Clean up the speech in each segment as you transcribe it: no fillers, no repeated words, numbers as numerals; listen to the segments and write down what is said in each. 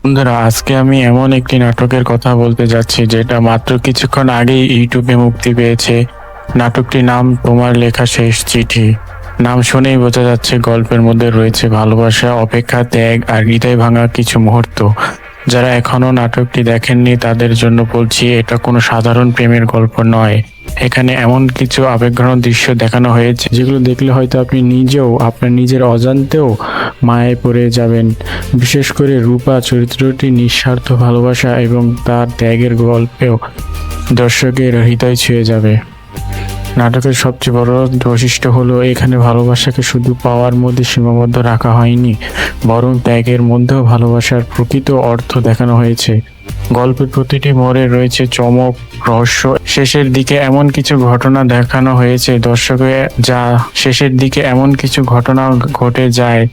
বন্ধুরা, আজকে আমি এমন একটি নাটকের কথা বলতে যাচ্ছি যেটা মাত্র কিছুক্ষণ আগেই ইউটিউবে মুক্তি পেয়েছে। নাটকটির নাম তোমার লেখা শেষ চিঠি। নাম শুনেই বোঝা যাচ্ছে গল্পের মধ্যে রয়েছে ভালোবাসা, অপেক্ষা, ত্যাগ আর হৃদয় ভাঙা কিছু মুহূর্ত। যারা এখনো নাটকটি দেখেননি তাদের জন্য বলছি, এটা কোনো সাধারণ প্রেমের গল্প নয়। এখানে এমন কিছু আবেগঘন দৃশ্য দেখানো হয়েছে যেগুলো দেখলে হয়তো আপনি নিজেও আপনার নিজের অজান্তেও মায়ায় পড়ে যাবেন। বিশেষ করে রূপা চরিত্রটি নিঃস্বার্থ ভালোবাসা এবং তার ত্যাগের গল্পেও দর্শকের হৃদয় ছুঁয়ে যাবে। নাটকের সবচেয়ে বড় বৈশিষ্ট্য হলো এখানে ভালোবাসাকে শুধু পাওয়ার মধ্যে সীমাবদ্ধ রাখা হয়নি, বরং ত্যাগের মধ্যেও ভালোবাসার প্রকৃত অর্থ দেখানো হয়েছে। গল্পের প্রতিটি মোড়ে রয়েছে চমক, রহস্য। শেষের দিকে এমন কিছু ঘটনা দেখানো হয়েছে শেষের দিকে এমন কিছু ঘটনা ঘটে যায়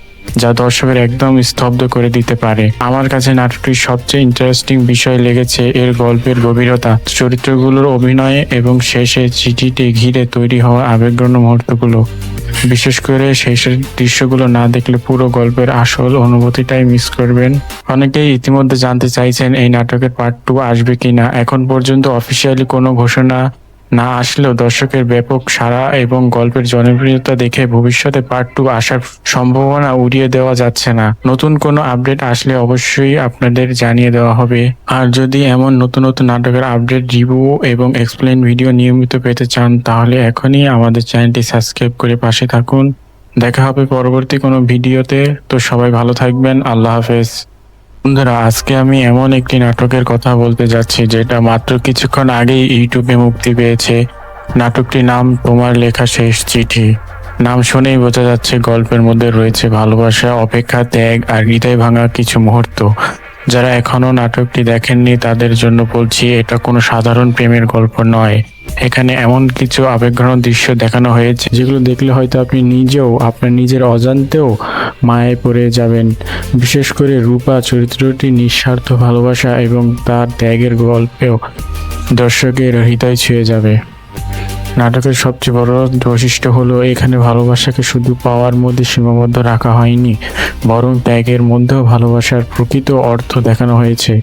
যা দর্শকের একদম স্তব্ধ করে দিতে পারে। আমার কাছে নাটকটির সবচেয়ে ইন্টারেস্টিং বিষয় লেগেছে এর গল্পের গভীরতা, চরিত্রগুলোর অভিনয়ে এবং শেষে চিঠিটি ঘিরে তৈরি হওয়া আবেগঘন মুহূর্তগুলো। বিশেষ করে শেষের দৃশ্যগুলো না দেখলে পুরো গল্পের আসল অনুভূতিটাই মিস করবেন। অনেকেই ইতিমধ্যে জানতে চাইছেন এই নাটকের পার্ট 2 আসবে কিনা। এখন পর্যন্ত অফিসিয়ালি কোনো ঘোষণা না আসলেও দর্শকের ব্যাপক সাড়া এবং গল্পের জনপ্রিয়তা দেখে ভবিষ্যতে পার্ট 2 আসার সম্ভাবনা উড়িয়ে দেওয়া যাচ্ছে না। নতুন কোনো আপডেট আসলে অবশ্যই আপনাদের জানিয়ে দেওয়া হবে। আর যদি এমন নতুন নতুন নাটকের আপডেট, রিভিউ এবং এক্সপ্লেন ভিডিও নিয়মিত পেতে চান তাহলে এখনই আমাদের চ্যানেলটি সাবস্ক্রাইব করে পাশে থাকুন। দেখা হবে পরবর্তী কোনো ভিডিওতে। তো সবাই ভালো থাকবেন। আল্লাহ হাফেজ। বন্ধুরা, আজকে আমি এমন একটি নাটকের কথা বলতে যাচ্ছি যেটা মাত্র কিছুক্ষণ আগেই ইউটিউবে মুক্তি পেয়েছে। নাটকটির নাম তোমার লেখা শেষ চিঠি। নাম শুনেই বোঝা যাচ্ছে গল্পের মধ্যে রয়েছে ভালোবাসা, অপেক্ষা, ত্যাগ আর হৃদয় ভাঙা কিছু মুহূর্ত। যারা এখনো নাটকটি দেখেননি তাদের জন্য বলছি, এটা কোনো সাধারণ প্রেমের গল্প নয়। এখানে এমন কিছু আবেগঘন দৃশ্য দেখানো হয়েছে যেগুলো দেখলে হয়তো আপনি নিজেও আপনার নিজের অজান্তেও মায়ায় পড়ে যাবেন। বিশেষ করে রূপা চরিত্রটি নিঃস্বার্থ ভালোবাসা এবং তার ত্যাগের গল্পেও দর্শকের হৃদয় ছুঁয়ে যাবে। নাটকের সবচেয়ে বড় বৈশিষ্ট্য হলো এখানে ভালোবাসাকে শুধু পাওয়ার মধ্যে সীমাবদ্ধ রাখা হয়নি, বরং ত্যাগের মধ্যেও ভালোবাসার প্রকৃত অর্থ দেখানো হয়েছে।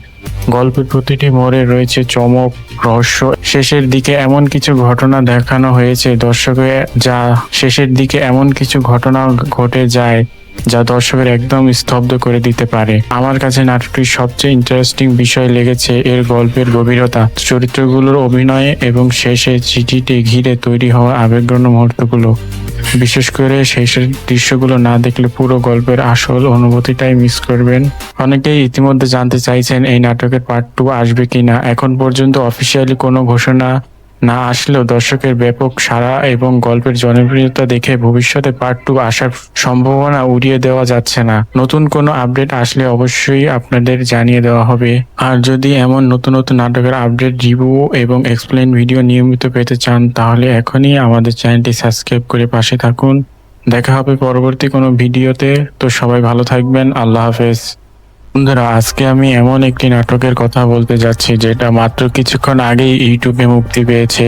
গল্পের প্রতিটি মোড়ে রয়েছে চমক, রহস্য। শেষের দিকে এমন কিছু ঘটনা দেখানো হয়েছে শেষের দিকে এমন কিছু ঘটনা ঘটে যায় যা দর্শকের একদম স্তব্ধ করে দিতে পারে। আমার কাছে নাটকটির সবচেয়ে ইন্টারেস্টিং বিষয় লেগেছে এর গল্পের গভীরতা, চরিত্রগুলোর অভিনয়ে এবং শেষে চিঠিটি ঘিরে তৈরি হওয়া আবেগঘন মুহূর্তগুলো। বিশেষ করে শেষের দৃশ্যগুলো না দেখলে পুরো গল্পের আসল অনুভূতিটাই মিস করবেন। অনেকেই ইতিমধ্যে জানতে চাইছেন এই নাটকের পার্ট 2 আসবে কিনা। এখন পর্যন্ত অফিসিয়ালি কোনো ঘোষণা না আসলেও দর্শকের ব্যাপক সাড়া এবং গল্পের জনপ্রিয়তা দেখে ভবিষ্যতে পার্ট 2 আসার সম্ভাবনা উড়িয়ে দেওয়া যাচ্ছে না। নতুন কোনো আপডেট আসলে অবশ্যই আপনাদের জানিয়ে দেওয়া হবে। আর যদি এমন নতুন নতুন নাটকের আপডেট, রিভিউ এবং এক্সপ্লেন ভিডিও নিয়মিত পেতে চান তাহলে এখনই আমাদের চ্যানেলটি সাবস্ক্রাইব করে পাশে থাকুন। দেখা হবে পরবর্তী কোনো ভিডিওতে। তো সবাই ভালো থাকবেন। আল্লাহ হাফেজ। বন্ধুরা, আজকে আমি এমন একটি নাটকের কথা বলতে যাচ্ছি যেটা মাত্র কিছুক্ষণ আগেই ইউটিউবে মুক্তি পেয়েছে।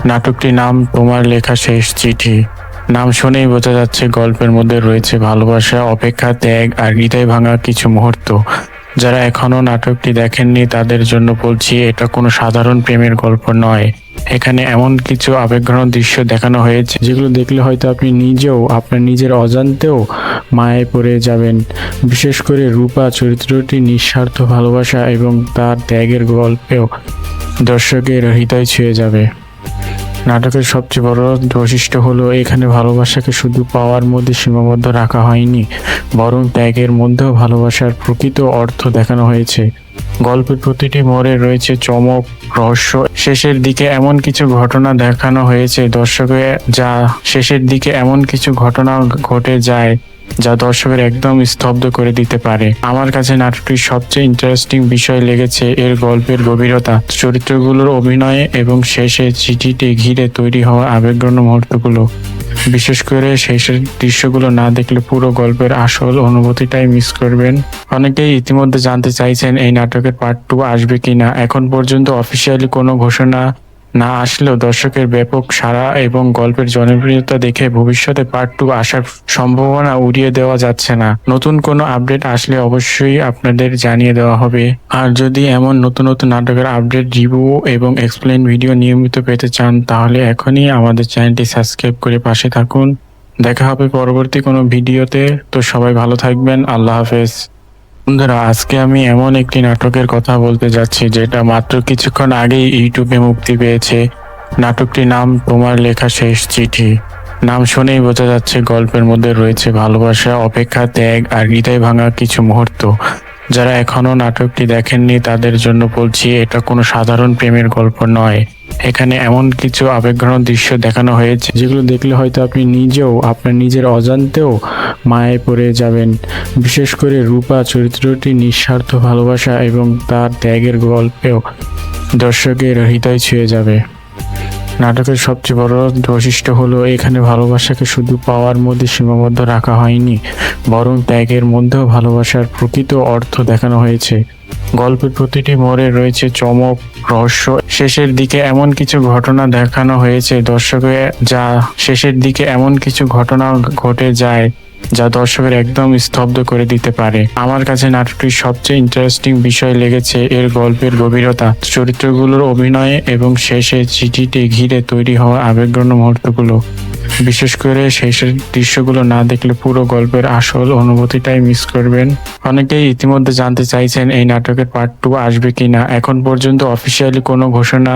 নাটকটির নাম তোমার লেখা শেষ চিঠি। নাম শুনেই বোঝা যাচ্ছে গল্পের মধ্যে রয়েছে ভালোবাসা, অপেক্ষা, ত্যাগ আর হৃদয় ভাঙা কিছু মুহূর্ত। যারা এখনো নাটকটি দেখেননি তাদের জন্য বলছি, এটা কোনো সাধারণ প্রেমের গল্প নয়। এখানে এমন কিছু আবেগঘন দৃশ্য দেখানো হয়েছে যেগুলো দেখলে হয়তো আপনি নিজেও আপনার নিজের অজান্তেও মায়ায় পড়ে যাবেন। বিশেষ করে রূপা চরিত্রটি নিঃস্বার্থ ভালোবাসা এবং তার ত্যাগের গল্পেও দর্শকের হৃদয় ছুঁয়ে যাবে। নাটকের সবচেয়ে বড় বৈশিষ্ট্য হলো এখানে ভালোবাসাকে শুধু পাওয়ার মধ্যে সীমাবদ্ধ রাখা হয়নি, বরং ত্যাগের মধ্যেও ভালোবাসার প্রকৃত অর্থ দেখানো হয়েছে। গল্পের প্রতিটি মোড়ে রয়েছে চমক, রহস্য। শেষের দিকে এমন কিছু ঘটনা দেখানো হয়েছে শেষের দিকে এমন কিছু ঘটনা ঘটে যায় যা দর্শকের একদম স্তব্ধ করে দিতে পারে। আমার কাছে নাটকটির সবচেয়ে ইন্টারেস্টিং বিষয় লেগেছে এর গল্পের গভীরতা, চরিত্রগুলোর অভিনয়ে এবং শেষে চিঠিটি ঘিরে তৈরি হওয়া আবেগঘন মুহূর্তগুলো। বিশেষ করে শেষের দৃশ্যগুলো না দেখলে পুরো গল্পের আসল অনুভূতিটাই মিস করবেন। অনেকেই ইতিমধ্যে জানতে চাইছেন এই নাটকের পার্ট 2 আসবে কিনা। এখন পর্যন্ত অফিসিয়ালি কোনো ঘোষণা না আসলেও দর্শকের ব্যাপক সাড়া এবং গল্পের জনপ্রিয়তা দেখে ভবিষ্যতে পার্ট 2 আসার সম্ভাবনা উড়িয়ে দেওয়া যাচ্ছে না। নতুন কোনো আপডেট আসলে অবশ্যই আপনাদের জানিয়ে দেওয়া হবে। আর যদি এমন নতুন নতুন নাটকের আপডেট, রিভিউ এবং এক্সপ্লেন ভিডিও নিয়মিত পেতে চান তাহলে এখনই আমাদের চ্যানেলটি সাবস্ক্রাইব করে পাশে থাকুন। দেখা হবে পরবর্তী কোনো ভিডিওতে। তো সবাই ভালো থাকবেন। আল্লাহ হাফেজ। বন্ধুরা, আজকে আমি এমন একটি নাটকের কথা বলতে যাচ্ছি যেটা মাত্র কিছুক্ষণ আগেই ইউটিউবে মুক্তি পেয়েছে। নাটকটির নাম তোমার লেখা শেষ চিঠি। নাম শুনেই বোঝা যাচ্ছে গল্পের মধ্যে রয়েছে ভালোবাসা, অপেক্ষা, ত্যাগ আর হৃদয় ভাঙা কিছু মুহূর্ত। যারা এখনো নাটকটি দেখেননি তাদের জন্য বলছি, এটা কোনো সাধারণ প্রেমের গল্প নয়। এখানে এমন কিছু আবেগঘন দৃশ্য দেখানো হয়েছে যেগুলো দেখলে হয়তো আপনি নিজেও আপনার নিজের অজান্তেও মায়ায় পড়ে যাবেন। বিশেষ করে রূপা চরিত্রটি নিঃস্বার্থ ভালোবাসা এবং তার ত্যাগের গল্পেও দর্শকের হৃদয় ছুঁয়ে যাবে। নাটকের সবচেয়ে বড় বৈশিষ্ট্য হলো এখানে ভালোবাসাকে শুধু পাওয়ার মধ্যে সীমাবদ্ধ রাখা হয়নি, বরং ত্যাগের মধ্যেও ভালোবাসার প্রকৃত অর্থ দেখানো হয়েছে। গল্পের প্রতিটি মোড়ে রয়েছে চমক, রহস্য। শেষের দিকে এমন কিছু ঘটনা দেখানো হয়েছে শেষের দিকে এমন কিছু ঘটনা ঘটে যায় যা দর্শকের একদম স্তব্ধ করে দিতে পারে। আমার কাছে নাটকটির সবচেয়ে ইন্টারেস্টিং বিষয় লেগেছে এর গল্পের গভীরতা, চরিত্রগুলোর অভিনয় এবং শেষে চিঠিটি ঘিরে তৈরি হওয়া আবেগঘন মুহূর্তগুলো। বিশেষ করে শেষের দৃশ্যগুলো না দেখলে পুরো গল্পের আসল অনুভূতিটাই মিস করবেন। অনেকেই ইতিমধ্যে জানতে চাইছেন এই নাটকের পার্ট 2 আসবে কিনা। এখন পর্যন্ত অফিসিয়ালি কোনো ঘোষণা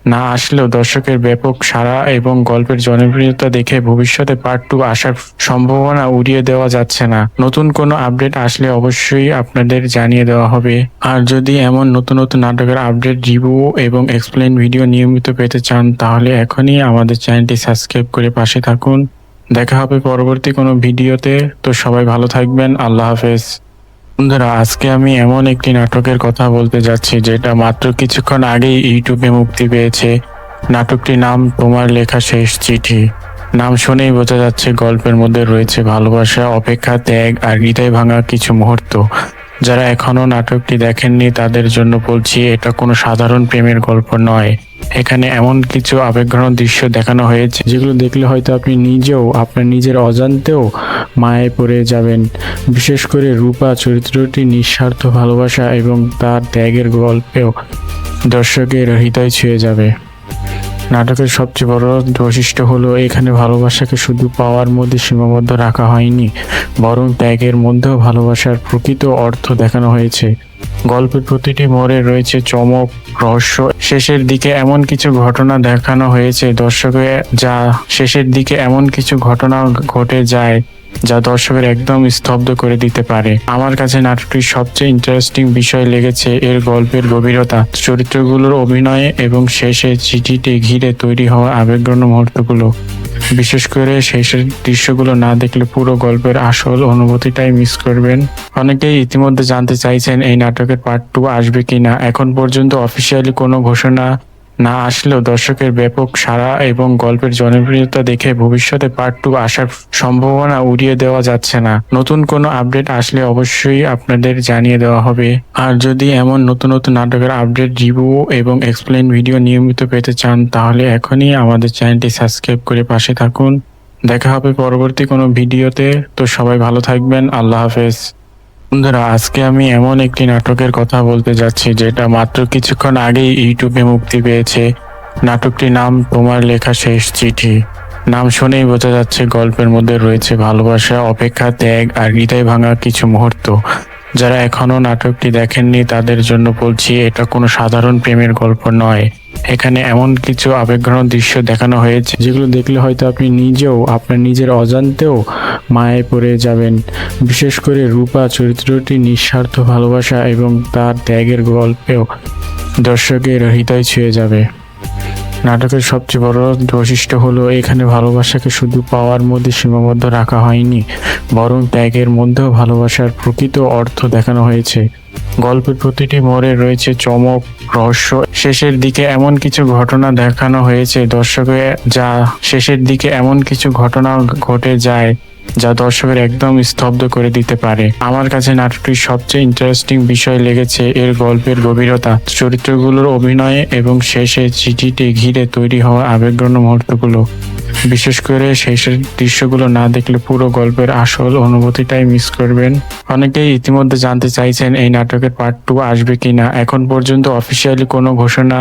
না আসলেও দর্শকের ব্যাপক সাড়া এবং গল্পের জনপ্রিয়তা দেখে ভবিষ্যতে পার্ট 2 আসার সম্ভাবনা উড়িয়ে দেওয়া যাচ্ছে না। নতুন কোনো আপডেট আসলে অবশ্যই আপনাদের জানিয়ে দেওয়া হবে। আর যদি এমন নতুন নতুন নাটকের আপডেট, রিভিউ এবং এক্সপ্লেন ভিডিও নিয়মিত পেতে চান তাহলে এখনই আমাদের চ্যানেলটি সাবস্ক্রাইব করে পাশে থাকুন। দেখা হবে পরবর্তী কোনো ভিডিওতে। তো সবাই ভালো থাকবেন। আল্লাহ হাফেজ। বন্ধুরা, আজকে আমি এমন একটি নাটকের কথা বলতে যাচ্ছি যেটা মাত্র কিছুক্ষণ আগেই ইউটিউবে মুক্তি পেয়েছে। নাটকটির নাম তোমার লেখা শেষ চিঠি। নাম শুনেই বোঝা যাচ্ছে গল্পের মধ্যে রয়েছে ভালোবাসা, অপেক্ষা, ত্যাগ আর হৃদয় ভাঙা কিছু মুহূর্ত। যারা এখনো নাটকটি দেখেননি তাদের জন্য বলছি, এটা কোনো সাধারণ প্রেমের গল্প নয়। এখানে এমন কিছু আবেগঘন দৃশ্য দেখানো হয়েছে যেগুলো দেখলে হয়তো আপনি নিজেও আপনার নিজের অজান্তেও মায়ায় পড়ে যাবেন। বিশেষ করে রূপা চরিত্রটি নিঃস্বার্থ ভালোবাসা এবং তার ত্যাগের গল্পেও দর্শকের হৃদয় ছুঁয়ে যাবে। নাটকের সবচেয়ে বড় বৈশিষ্ট্য হলো এখানে ভালোবাসাকে শুধু পাওয়ার মধ্যে সীমাবদ্ধ রাখা হয়নি, বরং ত্যাগের মধ্যেও ভালোবাসার প্রকৃত অর্থ দেখানো হয়েছে। গল্পের প্রতিটি মোড়ে রয়েছে চমক, রহস্য। শেষের দিকে এমন কিছু ঘটনা দেখানো হয়েছে শেষের দিকে এমন কিছু ঘটনা ঘটে যায় যা দর্শকের একদম স্তব্ধ করে দিতে পারে। আমার কাছে নাটকটির সবচেয়ে ইন্টারেস্টিং বিষয় লেগেছে এর গল্পের গভীরতা, চরিত্রগুলোর অভিনয় এবং শেষে চিঠিটি ঘিরে তৈরি হওয়া আবেগঘন মুহূর্তগুলো। বিশেষ করে শেষের দৃশ্যগুলো না দেখলে পুরো গল্পের আসল অনুভূতিটাই মিস করবেন। অনেকেই ইতিমধ্যে জানতে চাইছেন এই নাটকের পার্ট 2 আসবে কিনা। এখন পর্যন্ত অফিসিয়ালি কোনো ঘোষণা না আসলেও দর্শকের ব্যাপক সাড়া এবং গল্পের জনপ্রিয়তা দেখে ভবিষ্যতে পার্ট 2 আসার সম্ভাবনা উড়িয়ে দেওয়া যাচ্ছে না। নতুন কোনো আপডেট আসলে অবশ্যই আপনাদের জানিয়ে দেওয়া হবে। আর যদি এমন নতুন নতুন নাটকের আপডেট, রিভিউ এবং এক্সপ্লেন ভিডিও নিয়মিত পেতে চান তাহলে এখনই আমাদের চ্যানেলটি সাবস্ক্রাইব করে পাশে থাকুন। দেখা হবে পরবর্তী কোনো ভিডিওতে। তো সবাই ভালো থাকবেন। আল্লাহ হাফেজ। বন্ধুরা, আজকে আমি এমন একটি নাটকের কথা বলতে যাচ্ছি যেটা মাত্র কিছুক্ষণ আগেই ইউটিউবে মুক্তি পেয়েছে। নাটকটির নাম তোমার লেখা শেষ চিঠি। নাম শুনেই বোঝা যাচ্ছে গল্পের মধ্যে রয়েছে ভালোবাসা, অপেক্ষা, ত্যাগ আর হৃদয় ভাঙা কিছু মুহূর্ত। যারা এখনো নাটকটি দেখেননি তাদের জন্য বলছি, এটা কোনো সাধারণ প্রেমের গল্প নয়। এখানে এমন কিছু আবেগঘন দৃশ্য দেখানো হয়েছে যেগুলো দেখলে হয়তো আপনি নিজেও আপনার নিজের অজান্তেও মায়ায় পড়ে যাবেন। বিশেষ করে রূপা চরিত্রটি নিঃস্বার্থ ভালোবাসা এবং তার ত্যাগের গল্পেও দর্শকের হৃদয় ছুঁয়ে যাবে। নাটকের সবচেয়ে বড় বৈশিষ্ট্য হলো এখানে ভালোবাসাকে শুধু পাওয়ার মধ্যে সীমাবদ্ধ রাখা হয়নি, বরং ত্যাগের মধ্যেও ভালোবাসার প্রকৃত অর্থ দেখানো হয়েছে। গল্পের প্রতিটি মোড়ে রয়েছে চমক, রহস্য। শেষের দিকে এমন কিছু ঘটনা দেখানো হয়েছে শেষের দিকে এমন কিছু ঘটনা ঘটে যায় যা দর্শকের একদম স্তব্ধ করে দিতে পারে। আমার কাছে নাটকটির সবচেয়ে ইন্টারেস্টিং বিষয় লেগেছে এর গল্পের গভীরতা, চরিত্রগুলোর অভিনয়ে এবং শেষে চিঠিটি ঘিরে তৈরি হওয়া আবেগঘন মুহূর্তগুলো। বিশেষ করে শেষের দৃশ্যগুলো না দেখলে পুরো গল্পের আসল অনুভূতিটাই মিস করবেন। অনেকেই ইতিমধ্যে জানতে চাইছেন এই নাটকের পার্ট 2 আসবে কিনা। এখন পর্যন্ত অফিসিয়ালি কোনো ঘোষণা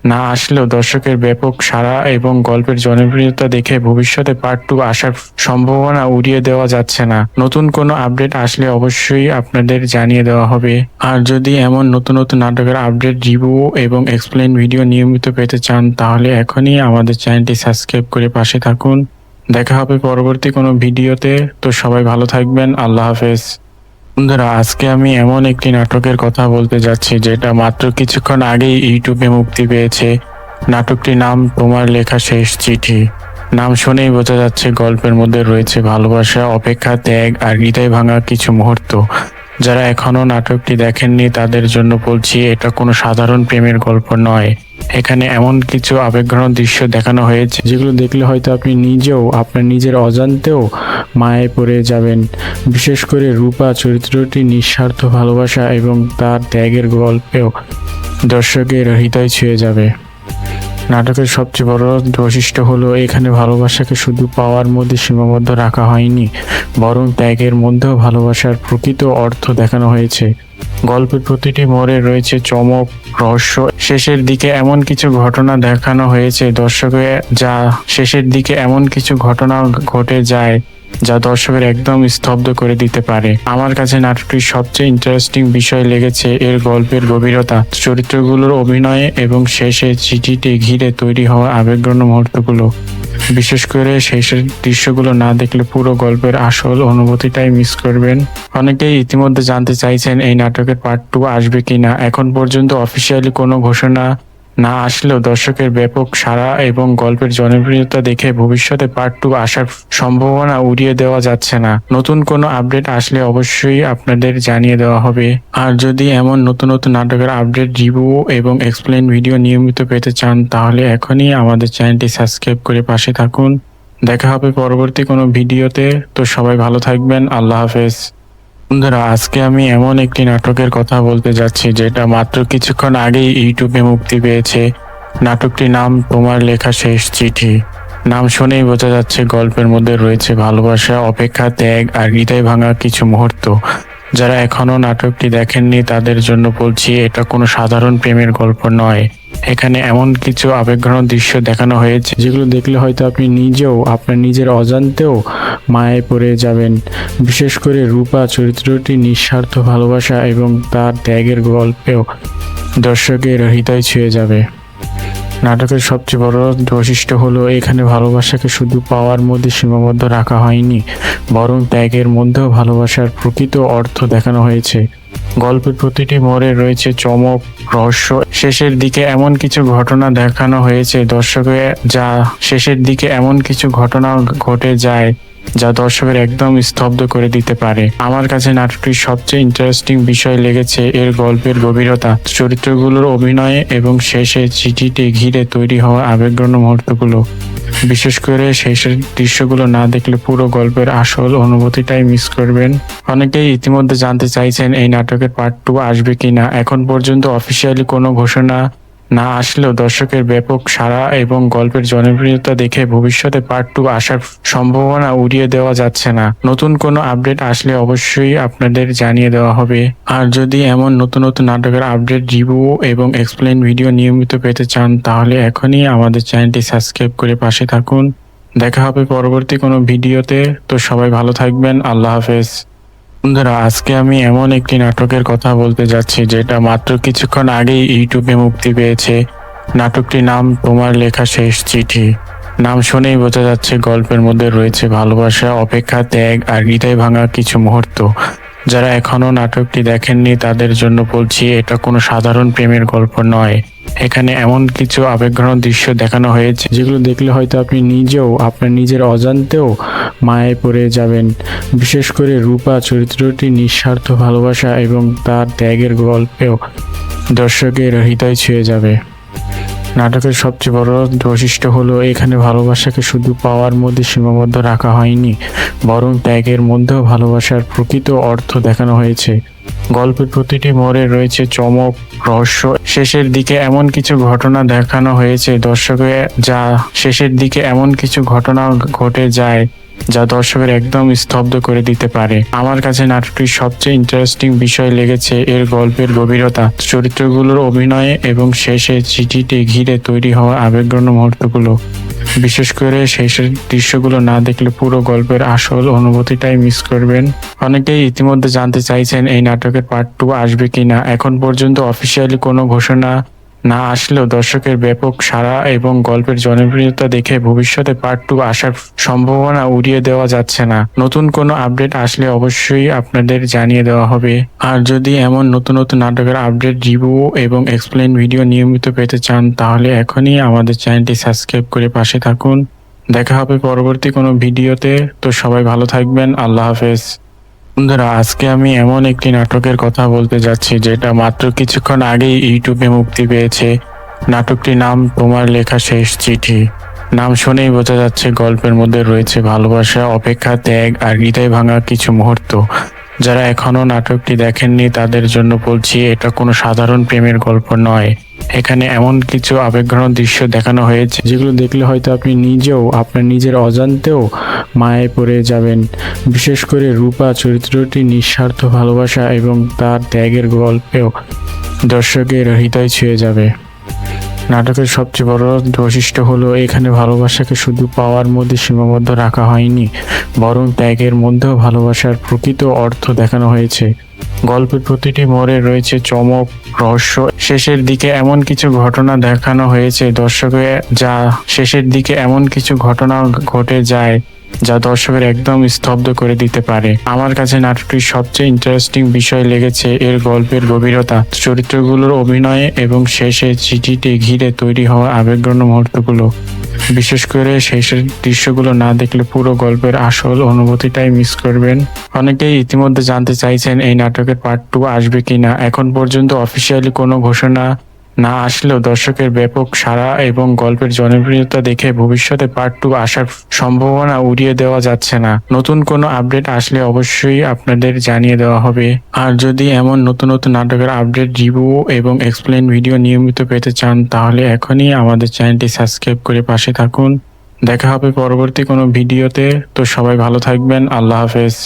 না আসলেও দর্শকের ব্যাপক সাড়া এবং গল্পের জনপ্রিয়তা দেখে ভবিষ্যতে পার্ট 2 আসার সম্ভাবনা উড়িয়ে দেওয়া যাচ্ছে না। নতুন কোনো আপডেট আসলে অবশ্যই আপনাদের জানিয়ে দেওয়া হবে। আর যদি এমন নতুন নতুন নাটকের আপডেট, রিভিউ এবং এক্সপ্লেন ভিডিও নিয়মিত পেতে চান তাহলে এখনই আমাদের চ্যানেলটি সাবস্ক্রাইব করে পাশে থাকুন। দেখা হবে পরবর্তী কোনো ভিডিওতে। তো সবাই ভালো থাকবেন। আল্লাহ হাফেজ। বন্ধুরা, আজকে আমি এমন একটি নাটকের কথা বলতে যাচ্ছি যেটা মাত্র কিছুক্ষণ আগেই ইউটিউবে মুক্তি পেয়েছে। নাটকটির নাম তোমার লেখা শেষ চিঠি। নাম শুনেই বোঝা যাচ্ছে গল্পের মধ্যে রয়েছে ভালোবাসা, অপেক্ষা, ত্যাগ আর হৃদয় ভাঙা কিছু মুহূর্ত। যারা এখনো নাটকটি দেখেননি তাদের জন্য বলছি, এটা কোনো সাধারণ প্রেমের গল্প নয়। এখানে এমন কিছু আবেগঘন দৃশ্য দেখানো হয়েছে যেগুলো দেখলে হয়তো আপনি নিজেও আপনার নিজের অজান্তেও মায়ায় পড়ে যাবেন। বিশেষ করে রূপা চরিত্রটি নিঃস্বার্থ ভালোবাসা এবং তার ত্যাগের গল্পেও দর্শকের হৃদয় ছুঁয়ে যাবে। নাটকের সবচেয়ে বড় বৈশিষ্ট্য হলো এখানে ভালোবাসাকে শুধু পাওয়ার মধ্যে সীমাবদ্ধ রাখা হয়নি, বরং ত্যাগের মধ্যেও ভালোবাসার প্রকৃত অর্থ দেখানো হয়েছে। গল্পের প্রতিটি মোড়ে রয়েছে চমক, রহস্য। শেষের দিকে এমন কিছু ঘটনা দেখানো হয়েছে শেষের দিকে এমন কিছু ঘটনা ঘটে যায় যা দর্শকের একদম স্তব্ধ করে দিতে পারে। আমার কাছে নাটকটির সবচেয়ে ইন্টারেস্টিং বিষয় লেগেছে এর গল্পের গভীরতা, চরিত্রগুলোর অভিনয়ে এবং শেষে চিঠিটি ঘিরে তৈরি হওয়া আবেগঘন মুহূর্তগুলো। বিশেষ করে শেষের দৃশ্যগুলো না দেখলে পুরো গল্পের আসল অনুভূতিটাই মিস করবেন। অনেকেই ইতিমধ্যে জানতে চাইছেন এই নাটকের পার্ট 2 আসবে কিনা। এখন পর্যন্ত অফিসিয়ালি কোনো ঘোষণা না আসলেও দর্শকের ব্যাপক সাড়া এবং গল্পের জনপ্রিয়তা দেখে ভবিষ্যতে পার্ট 2 আসার সম্ভাবনা উড়িয়ে দেওয়া যাচ্ছে না। নতুন কোনো আপডেট আসলে অবশ্যই আপনাদের জানিয়ে দেওয়া হবে। আর যদি এমন নতুন নতুন নাটকের আপডেট, রিভিউ এবং এক্সপ্লেন ভিডিও নিয়মিত পেতে চান তাহলে এখনই আমাদের চ্যানেলটি সাবস্ক্রাইব করে পাশে থাকুন। দেখা হবে পরবর্তী কোনো ভিডিওতে। তো সবাই ভালো থাকবেন। আল্লাহ হাফেজ। বন্ধুরা, আজকে আমি এমন একটি নাটকের কথা বলতে যাচ্ছি যেটা মাত্র কিছুক্ষণ আগেই ইউটিউবে মুক্তি পেয়েছে। নাটকটির নাম তোমার লেখা শেষ চিঠি। নাম শুনেই বোঝা যাচ্ছে গল্পের মধ্যে রয়েছে ভালোবাসা, অপেক্ষা, ত্যাগ আর হৃদয় ভাঙা কিছু মুহূর্ত। যারা এখনো নাটকটি দেখেননি তাদের জন্য বলছি, এটা কোনো সাধারণ প্রেমের গল্প নয়। এখানে এমন কিছু আবেগঘন দৃশ্য দেখানো হয়েছে যেগুলো দেখলে হয়তো আপনি নিজেও আপনার নিজের অজান্তেও মায়ায় পড়ে যাবেন। বিশেষ করে রূপা চরিত্রটি নিঃস্বার্থ ভালোবাসা এবং তার ত্যাগের গল্পেও দর্শকের হৃদয় ছুঁয়ে যাবে। নাটকের সবচেয়ে বড় বৈশিষ্ট্য হলো এখানে ভালোবাসাকে শুধু পাওয়ার মধ্যে সীমাবদ্ধ রাখা হয়নি, বরং ত্যাগের মধ্যেও ভালোবাসার প্রকৃত অর্থ দেখানো হয়েছে। গল্পের প্রতিটি মোড়ে রয়েছে চমক, রহস্য। শেষের দিকে এমন কিছু ঘটনা দেখানো হয়েছে শেষের দিকে এমন কিছু ঘটনা ঘটে যায় যা দর্শকের একদম স্তব্ধ করে দিতে পারে। আমার কাছে নাটকটির সবচেয়ে ইন্টারেস্টিং বিষয় লেগেছে এর গল্পের গভীরতা, চরিত্রগুলোর অভিনয়ে এবং শেষে চিঠিটি ঘিরে তৈরি হওয়া আবেগঘন মুহূর্তগুলো। বিশেষ করে শেষের দৃশ্যগুলো না দেখলে পুরো গল্পের আসল অনুভূতিটাই মিস করবেন। অনেকেই ইতিমধ্যে জানতে চাইছেন এই নাটকের পার্ট 2 আসবে কিনা। এখন পর্যন্ত অফিসিয়ালি কোনো ঘোষণা না আসলেও দর্শকের ব্যাপক সাড়া এবং গল্পের জনপ্রিয়তা দেখে ভবিষ্যতে পার্ট 2 আসার সম্ভাবনা উড়িয়ে দেওয়া যাচ্ছে না। নতুন কোনো আপডেট আসলে অবশ্যই আপনাদের জানিয়ে দেওয়া হবে। আর যদি এমন নতুন নতুন নাটকের আপডেট, রিভিউ এবং এক্সপ্লেন ভিডিও নিয়মিত পেতে চান তাহলে এখনই আমাদের চ্যানেলটি সাবস্ক্রাইব করে পাশে থাকুন। দেখা হবে পরবর্তী কোনো ভিডিওতে। তো সবাই ভালো থাকবেন। আল্লাহ হাফেজ। বন্ধুরা, আজকে আমি এমন একটি নাটকের কথা বলতে যাচ্ছি যেটা মাত্র কিছুক্ষণ আগেই ইউটিউবে মুক্তি পেয়েছে। নাটকটির নাম তোমার লেখা শেষ চিঠি। নাম শুনেই বোঝা যাচ্ছে গল্পের মধ্যে রয়েছে ভালোবাসা, অপেক্ষা, ত্যাগ আর হৃদয় ভাঙা কিছু মুহূর্ত। যারা এখনো নাটকটি দেখেননি তাদের জন্য বলছি, এটা কোনো সাধারণ প্রেমের গল্প নয়। এখানে এমন কিছু আবেগঘন দৃশ্য দেখানো হয়েছে যেগুলো দেখলে হয়তো আপনি নিজেও আপনার নিজের অজান্তেও মায়ায় পড়ে যাবেন। বিশেষ করে রূপা চরিত্রটি নিঃস্বার্থ ভালোবাসা এবং তার ত্যাগের গল্পেও দর্শকের হৃদয় ছুঁয়ে যাবে। নাটকের সবচেয়ে বড় বৈশিষ্ট্য হলো এখানে ভালোবাসাকে শুধু পাওয়ার মধ্যে সীমাবদ্ধ রাখা হয়নি, বরং ত্যাগের মধ্যেও ভালোবাসার প্রকৃত অর্থ দেখানো হয়েছে। গল্পের প্রতিটি মোড়ে রয়েছে চমক, রহস্য। শেষের দিকে এমন কিছু ঘটনা দেখানো হয়েছে শেষের দিকে এমন কিছু ঘটনা ঘটে যায় যা দর্শকের একদম স্তব্ধ করে দিতে পারে। আমার কাছে নাটকটির সবচেয়ে ইন্টারেস্টিং বিষয় লেগেছে এর গল্পের গভীরতা, চরিত্রগুলোর অভিনয়ে এবং শেষে চিঠিটি ঘিরে তৈরি হওয়া আবেগঘন মুহূর্তগুলো। বিশেষ করে শেষের দৃশ্যগুলো না দেখলে পুরো গল্পের আসল অনুভূতিটাই মিস করবেন। অনেকেই ইতিমধ্যে জানতে চাইছেন এই নাটকের পার্ট 2 আসবে কিনা। এখন পর্যন্ত অফিসিয়ালি কোনো ঘোষণা না আসলেও দর্শকের ব্যাপক সাড়া এবং গল্পের জনপ্রিয়তা দেখে ভবিষ্যতে পার্ট 2 আসার সম্ভাবনা উড়িয়ে দেওয়া যাচ্ছে না। নতুন কোনো আপডেট আসলে অবশ্যই আপনাদের জানিয়ে দেওয়া হবে। আর যদি এমন নতুন নতুন নাটকের আপডেট, রিভিউ এবং এক্সপ্লেন ভিডিও নিয়মিত পেতে চান তাহলে এখনই আমাদের চ্যানেলটি সাবস্ক্রাইব করে পাশে থাকুন। দেখা হবে পরবর্তী কোনো ভিডিওতে। তো সবাই ভালো থাকবেন। আল্লাহ হাফেজ। বন্ধুরা, আজকে আমি এমন একটি নাটকের কথা বলতে যাচ্ছি যেটা মাত্র কিছুক্ষণ আগেই ইউটিউবে মুক্তি পেয়েছে। নাটকটির নাম তোমার লেখা শেষ চিঠি। নাম শুনেই বোঝা যাচ্ছে গল্পের মধ্যে রয়েছে ভালোবাসা, অপেক্ষা, ত্যাগ আর হৃদয় ভাঙা কিছু মুহূর্ত। যারা এখনো নাটকটি দেখেননি তাদের জন্য বলছি, এটা কোনো সাধারণ প্রেমের গল্প নয়। এখানে এমন কিছু আবেগঘন দৃশ্য দেখানো হয়েছে যেগুলো দেখলে হয়তো আপনি নিজেও আপনার নিজের অজান্তেও মায়ায় পড়ে যাবেন। বিশেষ করে রূপা চরিত্রটি নিঃস্বার্থ ভালোবাসা এবং তার ত্যাগের গল্পেও দর্শকের হৃদয় ছুঁয়ে যাবে। নাটকের সবচেয়ে বড় বৈশিষ্ট্য হলো এখানে ভালোবাসাকে শুধু পাওয়ার মধ্যে সীমাবদ্ধ রাখা হয়নি, বরং ত্যাগের মধ্যেও ভালোবাসার প্রকৃত অর্থ দেখানো হয়েছে। গল্পের প্রতিটি মোড়ে রয়েছে চমক, রহস্য। শেষের দিকে এমন কিছু ঘটনা দেখানো হয়েছে শেষের দিকে এমন কিছু ঘটনা ঘটে যায় যা দর্শকের একদম স্তব্ধ করে দিতে পারে। আমার কাছে নাটকটির সবচেয়ে ইন্টারেস্টিং বিষয় লেগেছে এর গল্পের গভীরতা, চরিত্রগুলোর অভিনয়ে এবং শেষে চিঠিটি ঘিরে তৈরি হওয়া আবেগঘন মুহূর্তগুলো। বিশেষ করে শেষের দৃশ্যগুলো না দেখলে পুরো গল্পের আসল অনুভূতিটাই মিস করবেন। অনেকেই ইতিমধ্যে জানতে চাইছেন এই নাটকের পার্ট 2 আসবে কিনা। এখন পর্যন্ত অফিসিয়ালি কোনো ঘোষণা না আসলেও দর্শকের ব্যাপক সাড়া এবং গল্পের জনপ্রিয়তা দেখে ভবিষ্যতে পার্ট 2 আসার সম্ভাবনা উড়িয়ে দেওয়া যাচ্ছে না। নতুন কোনো আপডেট আসলে অবশ্যই আপনাদের জানিয়ে দেওয়া হবে। আর যদি এমন নতুন নতুন নাটকের আপডেট, রিভিউ এবং এক্সপ্লেন ভিডিও নিয়মিত পেতে চান তাহলে এখনই আমাদের চ্যানেলটি সাবস্ক্রাইব করে পাশে থাকুন। দেখা হবে পরবর্তী কোনো ভিডিওতে। তো সবাই ভালো থাকবেন। আল্লাহ হাফেজ।